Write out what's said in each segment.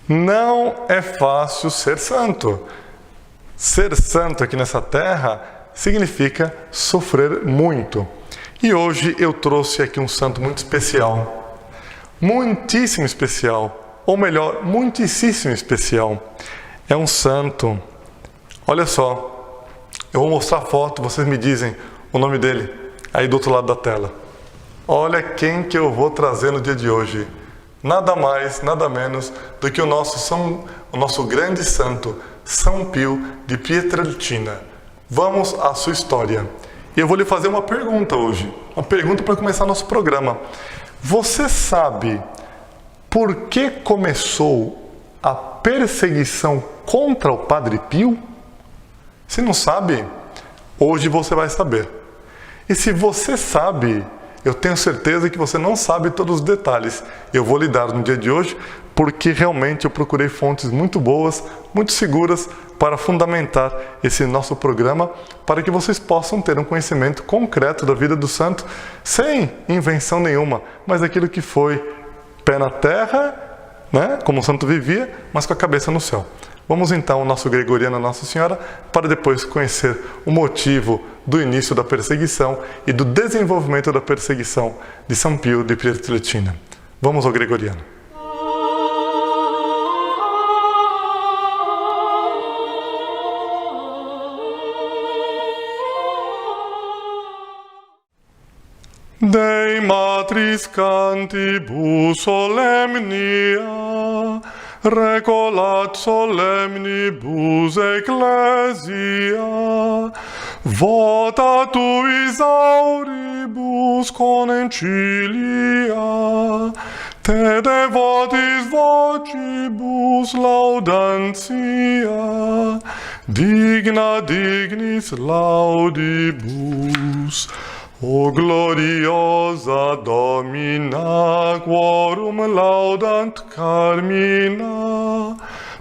Não é fácil ser santo. Ser santo aqui nessa terra significa sofrer muito. E hoje eu trouxe aqui um santo muito especial. Muitíssimo especial. Ou melhor, muitíssimo especial. É um santo. Olha só. Eu vou mostrar a foto, vocês me dizem o nome dele. Aí do outro lado da tela. Olha quem que eu vou trazer no dia de hoje. Nada mais, nada menos do que o nosso grande santo, São Pio de Pietrelcina. Vamos à sua história. E eu vou lhe fazer uma pergunta hoje. Uma pergunta para começar nosso programa. Você sabe por que começou a perseguição contra o Padre Pio? Se não sabe, hoje você vai saber. E se você sabe, eu tenho certeza que você não sabe todos os detalhes. Eu vou lhe dar no dia de hoje, porque realmente eu procurei fontes muito boas, muito seguras, para fundamentar esse nosso programa, para que vocês possam ter um conhecimento concreto da vida do santo, sem invenção nenhuma, mas aquilo que foi pé na terra, né, como o santo vivia, mas com a cabeça no céu. Vamos então ao nosso gregoriano Nossa Senhora, para depois conhecer o motivo do início da perseguição e do desenvolvimento da perseguição de São Pio de Pietrelcina. Vamos ao gregoriano. Dei matris cantibus solemnia, recolat solemnibus ecclesia, vota tuis auribus conencilia, te devotis vocibus laudantia, digna dignis laudibus. O gloriosa Domina, quorum laudant carmina,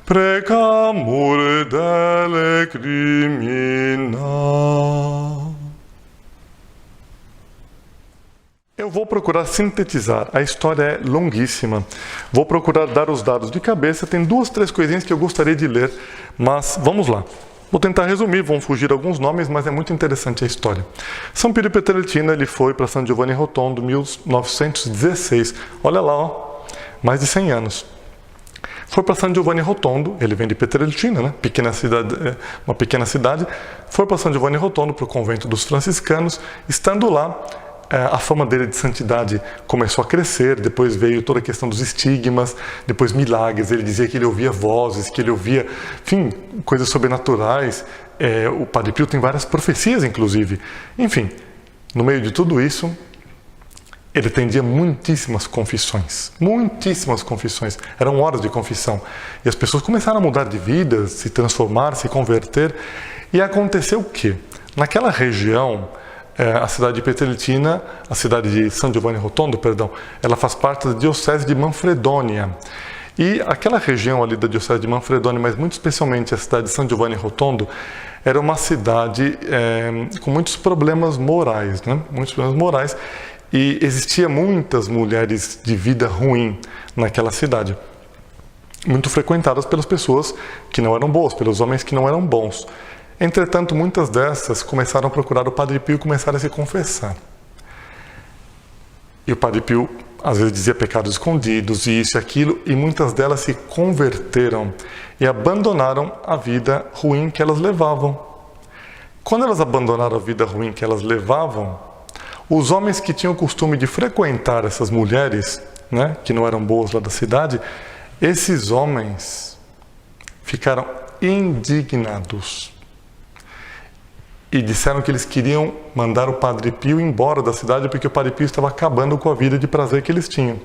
precamur dele crimina. Eu vou procurar sintetizar, a história é longuíssima. Vou procurar dar os dados de cabeça, tem 2, 3 coisinhas que eu gostaria de ler, mas vamos lá. Vou tentar resumir, vão fugir alguns nomes, mas é muito interessante a história. São Pio de Pietrelcina, ele foi para San Giovanni Rotondo em 1916. Olha lá, ó, mais de 100 anos. Foi para San Giovanni Rotondo, ele vem de Pietrelcina, né? Uma pequena cidade. Foi para San Giovanni Rotondo, para o convento dos franciscanos. Estando lá, a fama dele de santidade começou a crescer, depois veio toda a questão dos estigmas, depois milagres, ele dizia que ele ouvia vozes, que ele ouvia, enfim, coisas sobrenaturais. O Padre Pio tem várias profecias, inclusive. Enfim, no meio de tudo isso, ele atendia muitíssimas confissões, eram horas de confissão. E as pessoas começaram a mudar de vida, se transformar, se converter. E aconteceu o quê? Naquela região, a cidade de Pietrelcina, a cidade de San Giovanni Rotondo, perdão, ela faz parte da diocese de Manfredonia. E aquela região ali da diocese de Manfredonia, mas muito especialmente a cidade de San Giovanni Rotondo, era uma cidade com muitos problemas morais, né? Muitos problemas morais, e existia muitas mulheres de vida ruim naquela cidade, muito frequentadas pelas pessoas que não eram boas, pelos homens que não eram bons. Entretanto, muitas dessas começaram a procurar o Padre Pio e começaram a se confessar. E o Padre Pio, às vezes, dizia pecados escondidos, e isso e aquilo, e muitas delas se converteram e abandonaram a vida ruim que elas levavam. Quando elas abandonaram a vida ruim que elas levavam, os homens que tinham o costume de frequentar essas mulheres, né, que não eram boas lá da cidade, esses homens ficaram indignados. E disseram que eles queriam mandar o Padre Pio embora da cidade porque o Padre Pio estava acabando com a vida de prazer que eles tinham.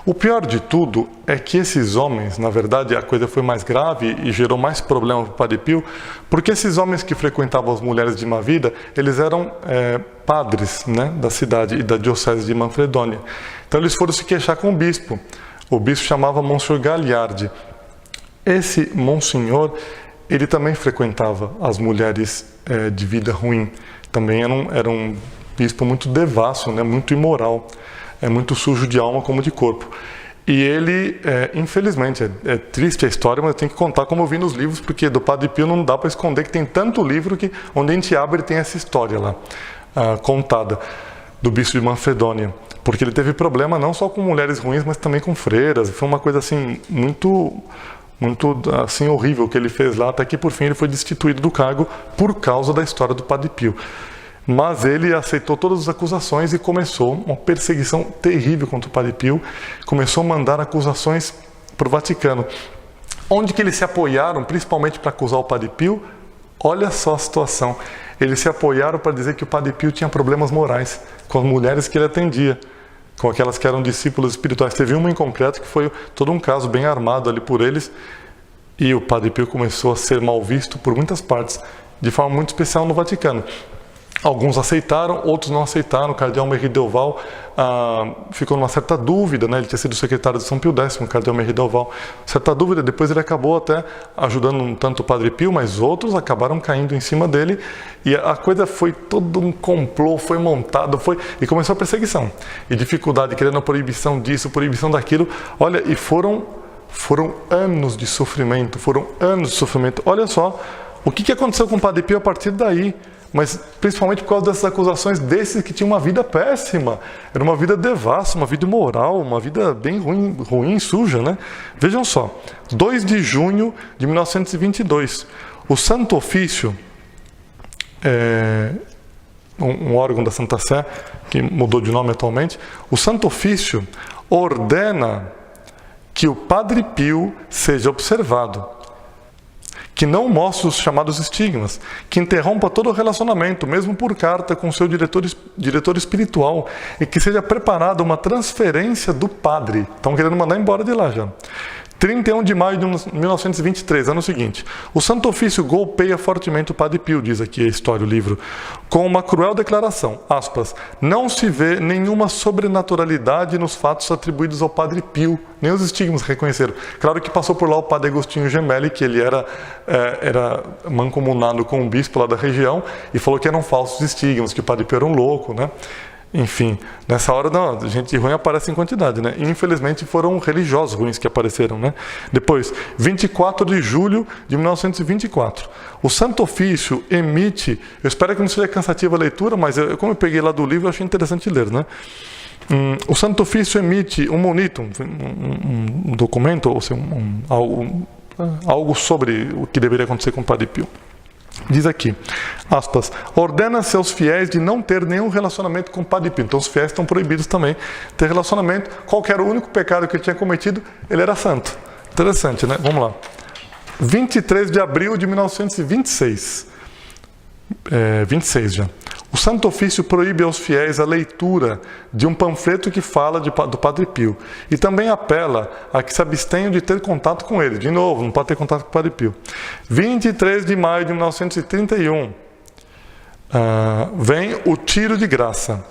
O pior de tudo é que esses homens, na verdade, a coisa foi mais grave e gerou mais problemas para o Padre Pio, porque esses homens que frequentavam as mulheres de má vida, eles eram padres, né, da cidade e da diocese de Manfredonia. Então eles foram se queixar com o bispo. O bispo chamava Monsenhor Gagliardi. Esse monsenhor, ele também frequentava as mulheres de vida ruim. Também era um bispo muito devasso, né, muito imoral, muito sujo de alma como de corpo. E ele, infelizmente, é triste a história, mas eu tenho que contar como eu vi nos livros, porque do Padre Pio não dá para esconder que tem tanto livro que onde a gente abre tem essa história lá, contada, do bispo de Manfredônia. Porque ele teve problema não só com mulheres ruins, mas também com freiras. Foi uma coisa assim, muito assim, horrível que ele fez lá, até que por fim ele foi destituído do cargo por causa da história do Padre Pio. Mas ele aceitou todas as acusações e começou uma perseguição terrível contra o Padre Pio. Começou a mandar acusações para o Vaticano. Onde que eles se apoiaram, principalmente para acusar o Padre Pio? Olha só a situação. Eles se apoiaram para dizer que o Padre Pio tinha problemas morais com as mulheres que ele atendia, com aquelas que eram discípulos espirituais. Teve uma em concreto que foi todo um caso bem armado ali por eles. E o Padre Pio começou a ser mal visto por muitas partes, de forma muito especial no Vaticano. Alguns aceitaram, outros não aceitaram. O cardeal Merry Delval ficou numa certa dúvida, né? Ele tinha sido secretário de São Pio X, o cardeal Merry Delval. Certa dúvida, depois ele acabou até ajudando um tanto o Padre Pio, mas outros acabaram caindo em cima dele. E a coisa foi todo um complô, foi montado, e começou a perseguição. E dificuldade, querendo a proibição disso, proibição daquilo. Olha, e foram anos de sofrimento, Olha só o que aconteceu com o Padre Pio a partir daí. Mas principalmente por causa dessas acusações desses que tinham uma vida péssima. Era uma vida devassa, uma vida imoral, uma vida bem ruim, suja, né? Vejam só, 2 de junho de 1922, o Santo Ofício, um órgão da Santa Sé, que mudou de nome atualmente, o Santo Ofício ordena que o Padre Pio seja observado, que não mostre os chamados estigmas, que interrompa todo o relacionamento, mesmo por carta, com seu diretor espiritual, e que seja preparada uma transferência do padre. Estão querendo mandar embora de lá já. 31 de maio de 1923, ano seguinte. O Santo Ofício golpeia fortemente o Padre Pio, diz aqui a história, o livro, com uma cruel declaração, aspas, não se vê nenhuma sobrenaturalidade nos fatos atribuídos ao Padre Pio, nem os estigmas reconheceram. Claro que passou por lá o Padre Agostinho Gemelli, que ele era mancomunado com um bispo lá da região, e falou que eram falsos estigmas, que o Padre Pio era um louco, né? Enfim, nessa hora, não, gente ruim aparece em quantidade, né? Infelizmente foram religiosos ruins que apareceram, né? Depois, 24 de julho de 1924, o Santo Ofício emite, eu espero que não seja cansativa a leitura, mas como eu peguei lá do livro, eu achei interessante ler, né? O Santo Ofício emite um monito, um documento, ou seja, algo sobre o que deveria acontecer com o Padre Pio. Diz aqui, aspas, ordena seus fiéis de não ter nenhum relacionamento com o Padre Pio. Então os fiéis estão proibidos também de ter relacionamento. Qual que era o único pecado que ele tinha cometido? Ele era santo. Interessante, né? Vamos lá. 23 de abril de 1926. 26 já. O Santo Ofício proíbe aos fiéis a leitura de um panfleto que fala do Padre Pio. E também apela a que se abstenham de ter contato com ele. De novo, não pode ter contato com o Padre Pio. 23 de maio de 1931, vem o tiro de graça.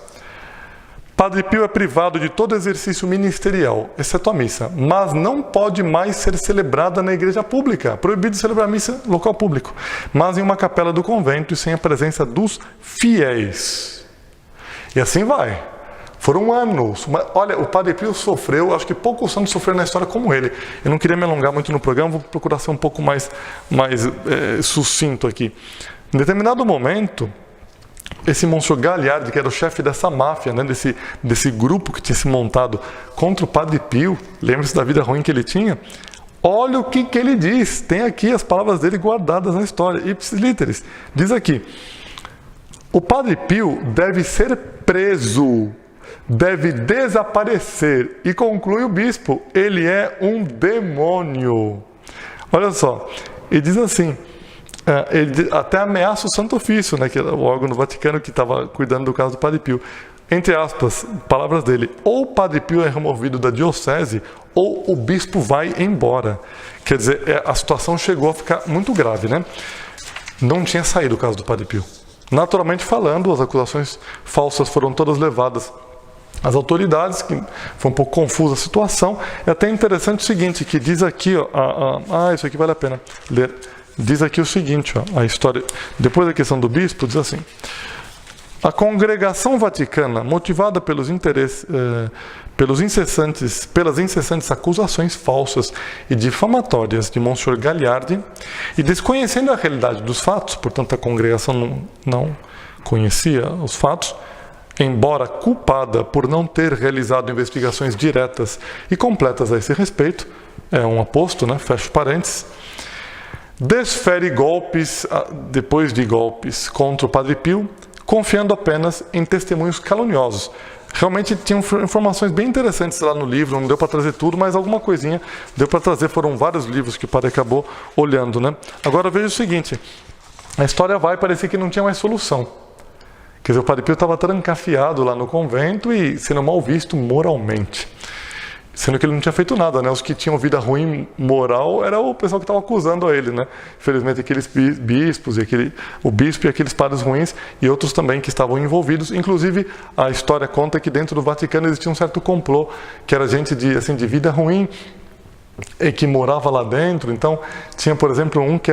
Padre Pio é privado de todo exercício ministerial, exceto a missa, mas não pode mais ser celebrada na igreja pública. Proibido celebrar a missa no local público, mas em uma capela do convento e sem a presença dos fiéis. E assim vai. Foram anos. Olha, o Padre Pio sofreu, acho que poucos santos sofreram na história como ele. Eu não queria me alongar muito no programa, vou procurar ser um pouco mais sucinto aqui. Em determinado momento, esse Monsenhor Gagliardi, que era o chefe dessa máfia, né, desse grupo que tinha se montado contra o Padre Pio, lembre-se da vida ruim que ele tinha, olha o que ele diz, tem aqui as palavras dele guardadas na história, ipsis literis, diz aqui, o Padre Pio deve ser preso, deve desaparecer, e conclui o bispo, ele é um demônio. Olha só, ele diz assim, ele até ameaça o Santo Ofício, né, que era o órgão do Vaticano que estava cuidando do caso do Padre Pio. Entre aspas, palavras dele, ou o Padre Pio é removido da diocese, ou o bispo vai embora. Quer dizer, a situação chegou a ficar muito grave, né? Não tinha saído o caso do Padre Pio. Naturalmente falando, as acusações falsas foram todas levadas às autoridades, que foi um pouco confusa a situação. É até interessante o seguinte, que diz aqui, isso aqui vale a pena ler. Diz aqui o seguinte, a história, depois da questão do bispo, diz assim, A Congregação Vaticana, motivada pelas incessantes acusações falsas e difamatórias de Monsenhor Gagliardi, e desconhecendo a realidade dos fatos, portanto a congregação não conhecia os fatos, embora culpada por não ter realizado investigações diretas e completas a esse respeito, é um aposto, né? Fecha parênteses, desfere golpes, depois de golpes, contra o Padre Pio, confiando apenas em testemunhos caluniosos. Realmente tinham informações bem interessantes lá no livro, não deu para trazer tudo, mas alguma coisinha deu para trazer, foram vários livros que o padre acabou olhando, né? Agora veja o seguinte, a história vai parecer que não tinha mais solução. Quer dizer, o Padre Pio estava trancafiado lá no convento e sendo mal visto moralmente. Sendo que ele não tinha feito nada, né? Os que tinham vida ruim moral era o pessoal que estava acusando a ele, né? Infelizmente, aqueles bispos, o bispo e aqueles padres ruins e outros também que estavam envolvidos. Inclusive, a história conta que dentro do Vaticano existia um certo complô, que era gente de vida ruim e que morava lá dentro. Então, tinha, por exemplo, um que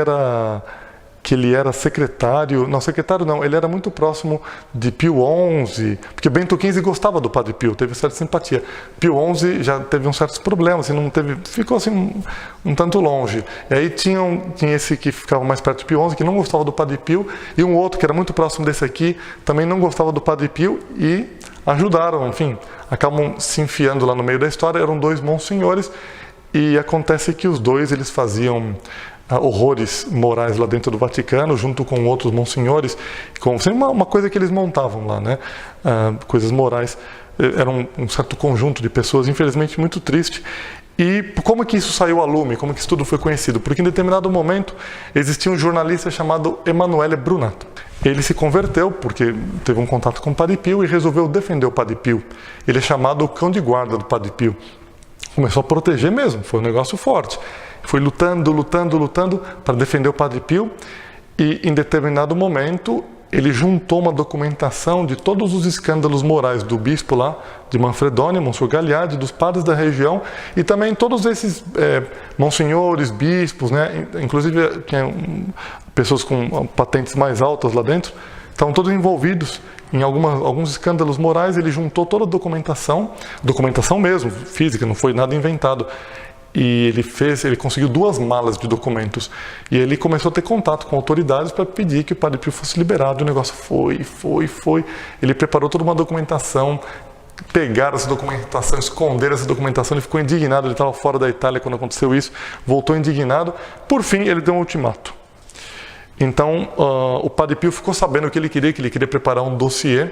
ele era secretário não, ele era muito próximo de Pio XI, porque Bento XV gostava do Padre Pio, teve certa simpatia. Pio XI já teve uns certos problemas, assim, ficou assim um tanto longe. E aí tinha esse que ficava mais perto de Pio XI, que não gostava do Padre Pio, e um outro que era muito próximo desse aqui, também não gostava do Padre Pio, e ajudaram, enfim, acabam se enfiando lá no meio da história. Eram dois monsenhores, e acontece que os dois, eles faziam horrores morais lá dentro do Vaticano, junto com outros monsenhores, uma coisa que eles montavam lá, né? Coisas morais. Era um certo conjunto de pessoas, infelizmente muito triste. E como que isso saiu a lume? Como que isso tudo foi conhecido? Porque em determinado momento existia um jornalista chamado Emanuele Brunato. Ele se converteu porque teve um contato com o Padre Pio e resolveu defender o Padre Pio. Ele é chamado o cão de guarda do Padre Pio. Começou a proteger mesmo, foi um negócio forte. Foi lutando para defender o Padre Pio, e em determinado momento ele juntou uma documentação de todos os escândalos morais do bispo lá de Manfredonia, Monsenhor Gagliardi, dos padres da região, e também todos esses monsenhores, bispos, né? Inclusive tinha pessoas com patentes mais altas lá dentro, estavam todos envolvidos em alguns escândalos morais. Ele juntou toda a documentação mesmo, física, não foi nada inventado. E ele conseguiu 2 malas de documentos. E ele começou a ter contato com autoridades para pedir que o Padre Pio fosse liberado. O negócio foi. Ele preparou toda uma documentação, pegaram essa documentação, esconderam essa documentação. Ele ficou indignado, ele estava fora da Itália quando aconteceu isso, voltou indignado. Por fim, ele deu um ultimato. Então, o Padre Pio ficou sabendo o que ele queria preparar um dossiê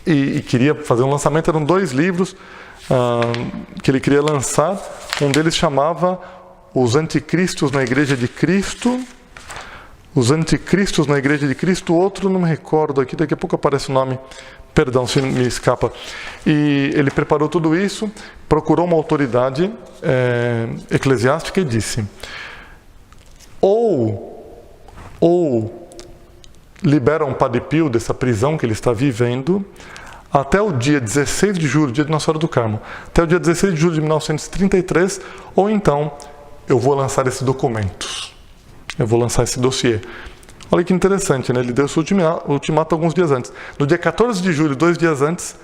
e queria fazer um lançamento. Eram 2 livros que ele queria lançar. Um deles chamava Os Anticristos na Igreja de Cristo. Os Anticristos na Igreja de Cristo. Outro, não me recordo aqui, daqui a pouco aparece o nome, perdão se me escapa. E ele preparou tudo isso, procurou uma autoridade eclesiástica e disse: ou liberam o Padre Pio dessa prisão que ele está vivendo, até o dia 16 de julho, dia de Nossa Senhora do Carmo, até o dia 16 de julho de 1933, ou então eu vou lançar esses documentos, eu vou lançar esse dossiê. Olha que interessante, né? Ele deu esse ultimato alguns dias antes. No dia 14 de julho, 2 dias antes,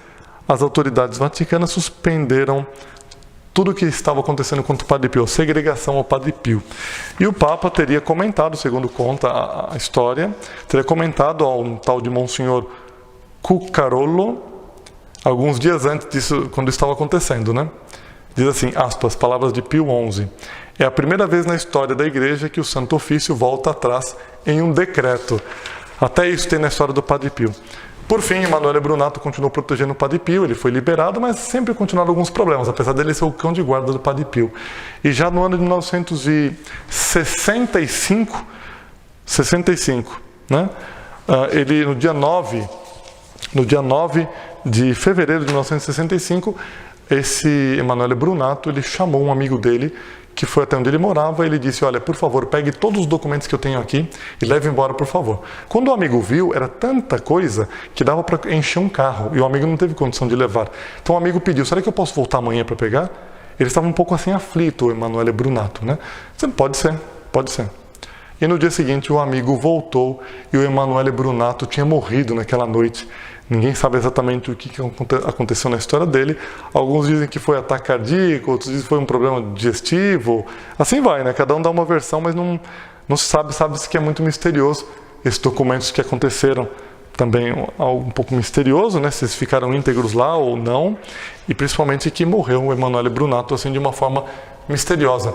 as autoridades vaticanas suspenderam tudo o que estava acontecendo contra o Padre Pio, segregação ao Padre Pio. E o Papa teria comentado, segundo conta a história, teria comentado a um tal de Monsenhor Cuccarolo, alguns dias antes disso, quando estava acontecendo, né? Diz assim, aspas, palavras de Pio XI: é a primeira vez na história da Igreja que o Santo Ofício volta atrás em um decreto. Até isso tem na história do Padre Pio. Por fim, Emanuele Brunato continuou protegendo o Padre Pio, ele foi liberado, mas sempre continuaram alguns problemas, apesar dele ser o cão de guarda do Padre Pio. E já no ano de 1965, né? Ele, no dia 9 de fevereiro de 1965, esse Emanuele Brunato, ele chamou um amigo dele, que foi até onde ele morava, e ele disse: olha, por favor, pegue todos os documentos que eu tenho aqui e leve embora, por favor. Quando o amigo viu, era tanta coisa que dava para encher um carro, e o amigo não teve condição de levar. Então o amigo pediu: será que eu posso voltar amanhã para pegar? Ele estava um pouco assim aflito, o Emanuele Brunato, né? Pode ser. E no dia seguinte o amigo voltou e o Emanuele Brunato tinha morrido naquela noite. Ninguém sabe exatamente o que aconteceu na história dele. Alguns dizem que foi ataque cardíaco, outros dizem que foi um problema digestivo. Assim vai, né? Cada um dá uma versão, mas não se sabe, sabe-se que é muito misterioso. Esses documentos que aconteceram também algo um pouco misterioso, né? Se eles ficaram íntegros lá ou não. E principalmente que morreu o Emanuele Brunato assim de uma forma misteriosa.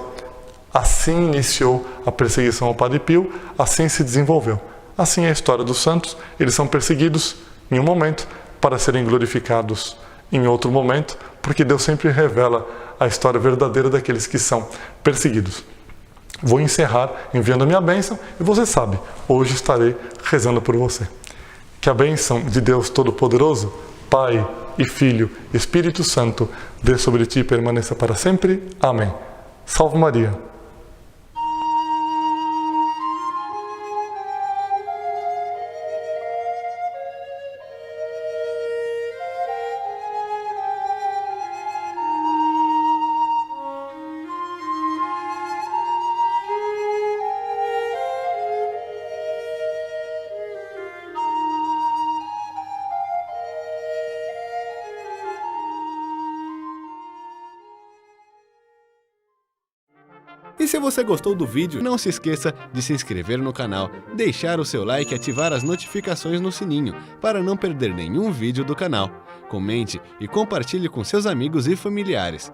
Assim iniciou a perseguição ao Padre Pio, assim se desenvolveu. Assim é a história dos santos, eles são perseguidos em um momento para serem glorificados em outro momento, porque Deus sempre revela a história verdadeira daqueles que são perseguidos. Vou encerrar enviando a minha bênção e você sabe, hoje estarei rezando por você. Que a bênção de Deus Todo-Poderoso, Pai e Filho e Espírito Santo, dê sobre ti e permaneça para sempre. Amém. Salve Maria. E se você gostou do vídeo, não se esqueça de se inscrever no canal, deixar o seu like e ativar as notificações no sininho para não perder nenhum vídeo do canal. Comente e compartilhe com seus amigos e familiares.